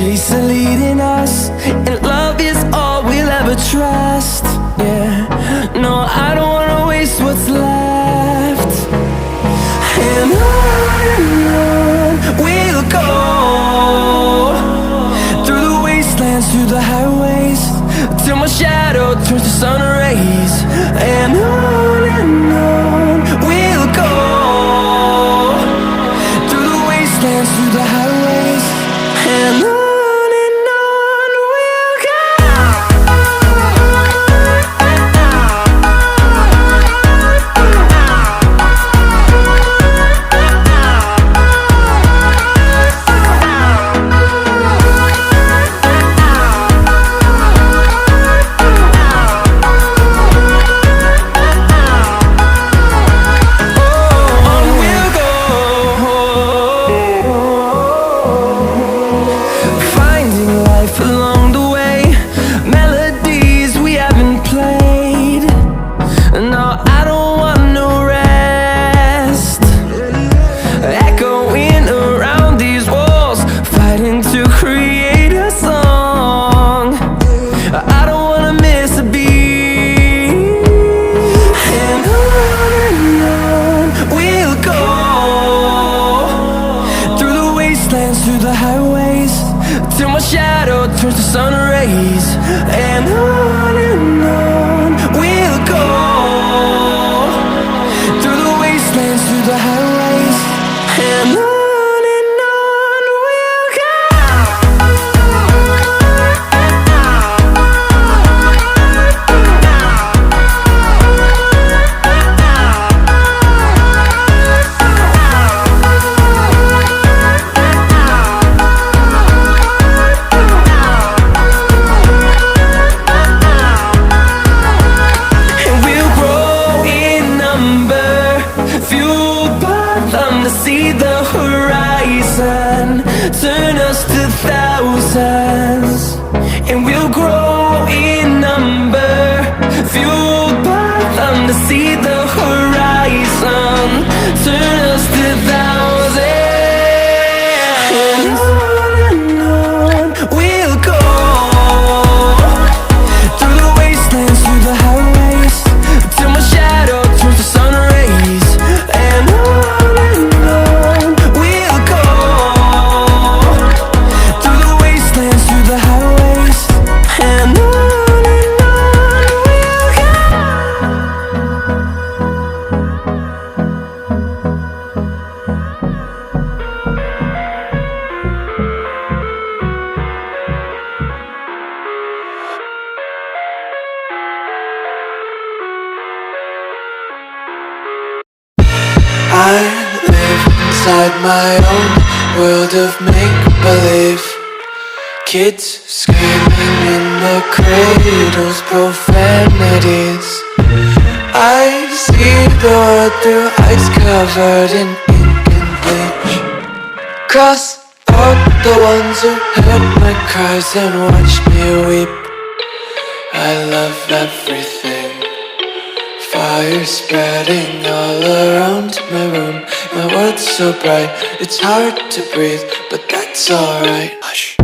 chase are leading us, and love is all we'll ever trust. Yeah, no, I don't wanna waste what's left. And on we'll go, through the wastelands, through the highways, till my shadow turns to sun rays. And on we'll go, through the wastelands, through the highways, and on we'll go. Through the highways, till my shadow turns to sun rays. And on we'll go, through the wastelands, through the highways, and on we'll go. See the horizon turn us to thousands, and we'll grow in number, fueled by them to see the horizon turn us to thousands. And on we'll go, through the wastelands, through the highways, till my shadow turns to sun rays. And on I live inside my own world of make-believe. Kids screaming in their cradles, profanities. I see the world through ice covered in ink and bleach. Cross out the ones who heard my cries and watched me weep. I love everything. Fire spreading all around my room. My world's so bright, it's hard to breathe, but that's alright. Hush.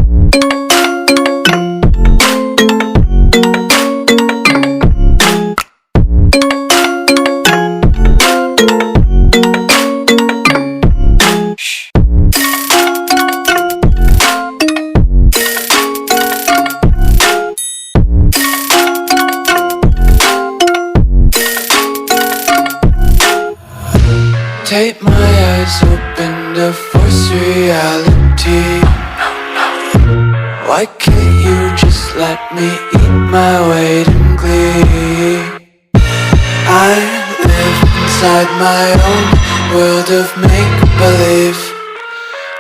Tape my eyes open to force reality. Why can't you just let me eat my weight in glee? I live inside my own world of make-believe.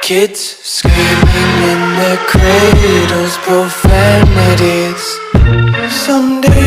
Kids screaming in their cradles, profanities. Someday